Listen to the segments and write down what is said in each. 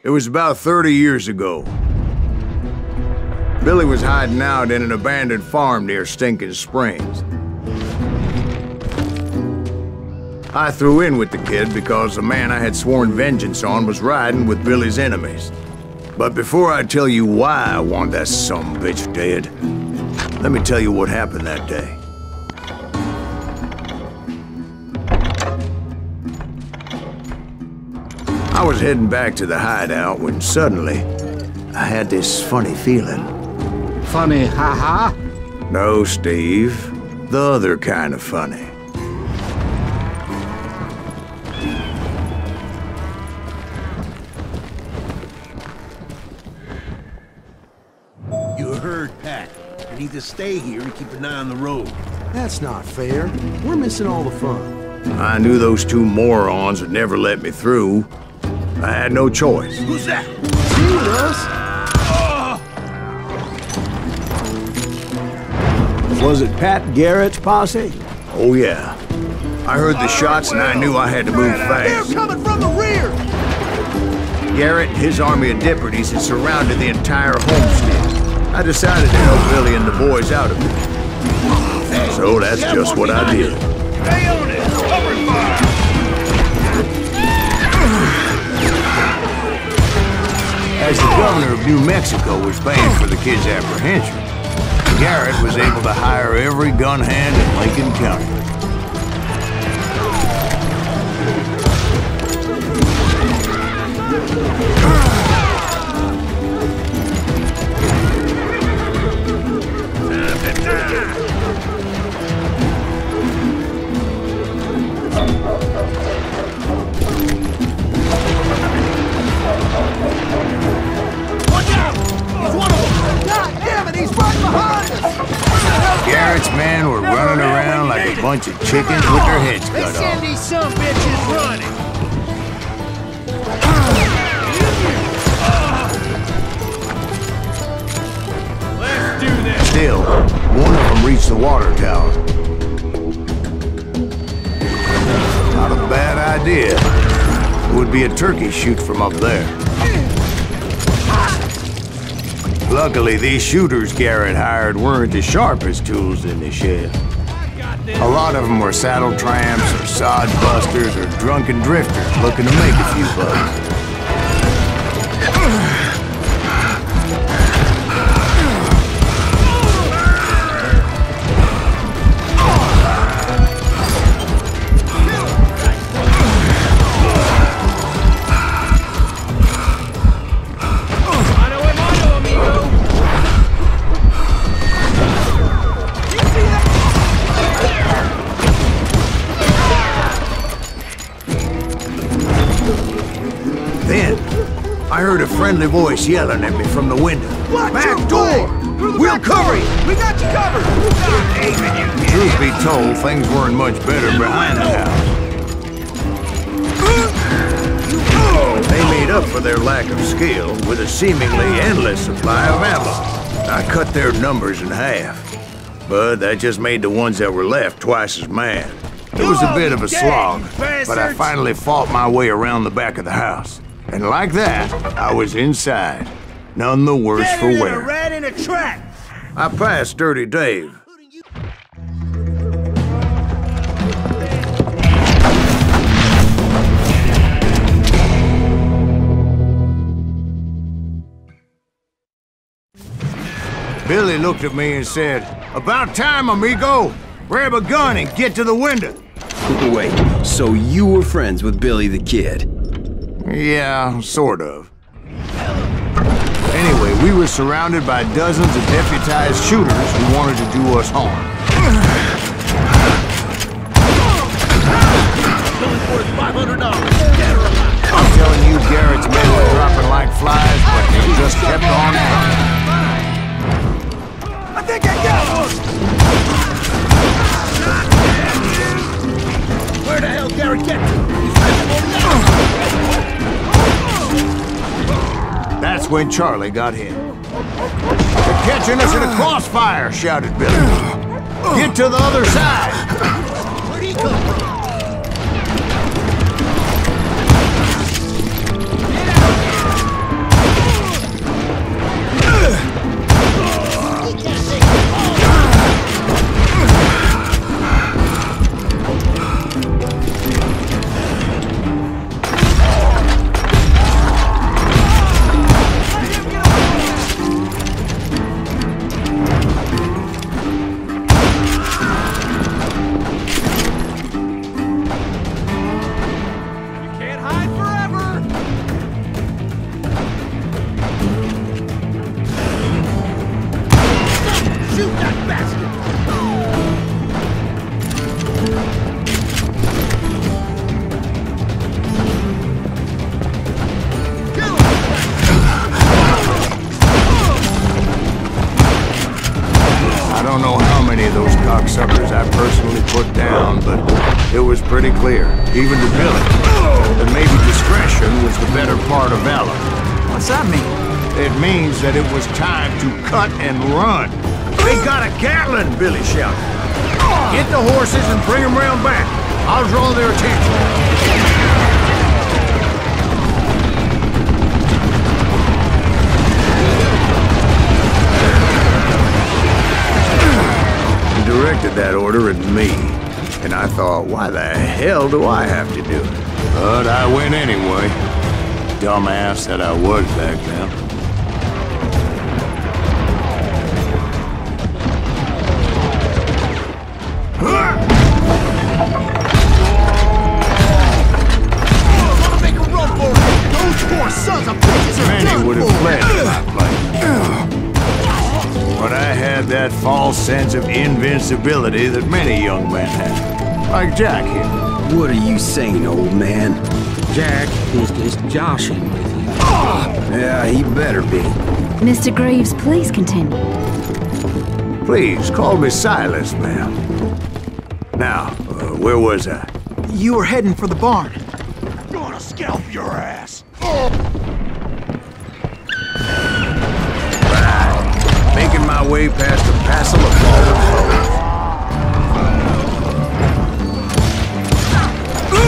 It was about 30 years ago. Billy was hiding out in an abandoned farm near Stinking Springs. I threw in with the kid because the man I had sworn vengeance on was riding with Billy's enemies. But before I tell you why I want that sumbitch dead, let me tell you what happened that day. I was heading back to the hideout when suddenly I had this funny feeling. Funny, ha-ha? No, Steve. The other kind of funny. You heard Pat. You need to stay here and keep an eye on the road. That's not fair. We're missing all the fun. I knew those two morons would never let me through. I had no choice. Who's that? See us? Was it Pat Garrett's posse? Oh, yeah. I heard the shots and I knew I had to move fast. They're coming from the rear! Garrett and his army of deputies had surrounded the entire homestead. I decided to help Billy and the boys out of it. So that's just what I did. Stay on it! Cover fire! As the governor of New Mexico was paying for the kid's apprehension, Garrett was able to hire every gun hand in Lincoln County. Garrett's men were running around like a bunch of chickens with their heads cut off. Send these some bitches running! Let's do this! Still, one of them reached the water tower. Not a bad idea. It would be a turkey shoot from up there. Luckily, these shooters Garrett hired weren't as sharp as tools in the shed. A lot of them were saddle tramps, or sod busters, or drunken drifters looking to make a few bucks. I heard a friendly voice yelling at me from the window. Back door! We'll cover you! We got you covered! Truth be told, things weren't much better behind the house. They made up for their lack of skill with a seemingly endless supply of ammo. I cut their numbers in half, but that just made the ones that were left twice as mad. It was a bit of a slog, but I finally fought my way around the back of the house. And like that, I was inside. None the worse for wear. A rat in a trap. I passed Dirty Dave. Billy looked at me and said, "About time, amigo. Grab a gun and get to the window." Wait, so you were friends with Billy the Kid? Yeah, sort of. Anyway, we were surrounded by dozens of deputized shooters who wanted to do us harm. I'm telling you, Garrett's men were dropping like flies, but they just kept on coming. I think I got one! Where the hell Garrett get to? That's when Charlie got hit. "They're catching us in a crossfire!" shouted Billy. "Get to the other side!" Where'd he come from? cocksuckers I personally put down, but it was pretty clear, even to Billy, that maybe discretion was the better part of valor. What's that mean? It means that it was time to cut and run. They got a Gatlin, Billy shouted. Get the horses and bring them round back. I'll draw their attention. Directed that order at me, and I thought, why the hell do I have to do it? But I went anyway. Dumbass that I was back then. Wanna make a run for it? Those poor sons of bitches are Many done would have for. fled to my place. But I had that false sense of invincibility that many young men have. Like Jack here. What are you saying, old man? Jack is just joshing with you. Yeah, he better be. Mr. Greaves, please continue. Please, call me Silas, ma'am. Now, where was I? You were heading for the barn. Gonna scalp your ass. Making my way past a passel of fallen foes.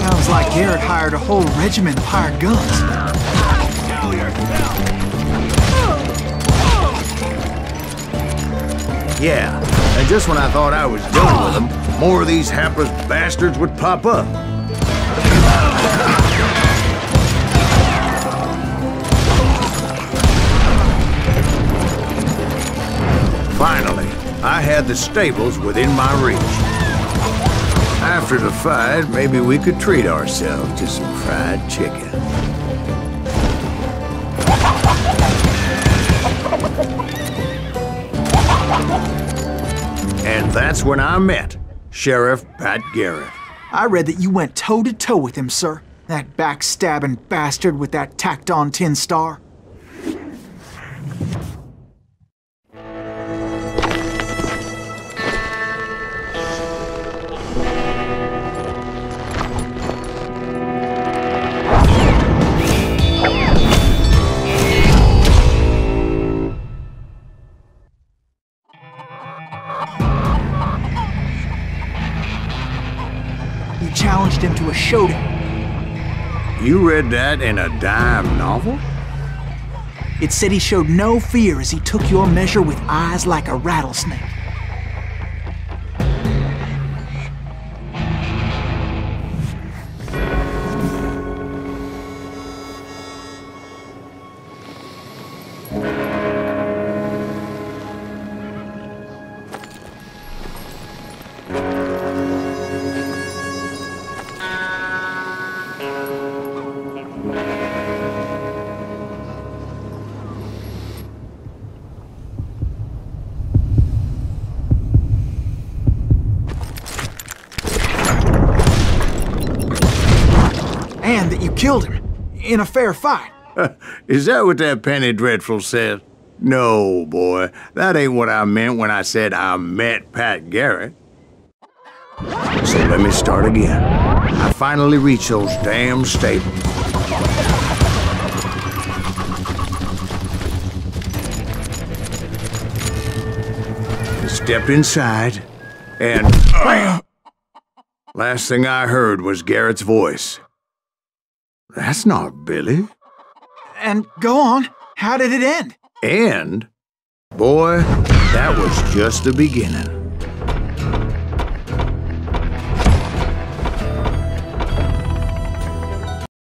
Sounds like Garrett hired a whole regiment of hired guns. Kill yourself. Yeah, and just when I thought I was done with them, more of these hapless bastards would pop up. Finally, I had the stables within my reach. After the fight, maybe we could treat ourselves to some fried chicken. And that's when I met Sheriff Pat Garrett. I read that you went toe-to-toe with him, sir. That backstabbing bastard with that tacked-on tin star. You challenged him to a showdown. You read that in a dime novel? It said he showed no fear as he took your measure with eyes like a rattlesnake. And that you killed him in a fair fight. Is that what that Penny Dreadful said? No, boy. That ain't what I meant when I said I met Pat Garrett. So let me start again. I finally reached those damn stables. I stepped inside, and bam! Last thing I heard was Garrett's voice. That's not Billy. And go on, how did it end? And, boy, that was just the beginning.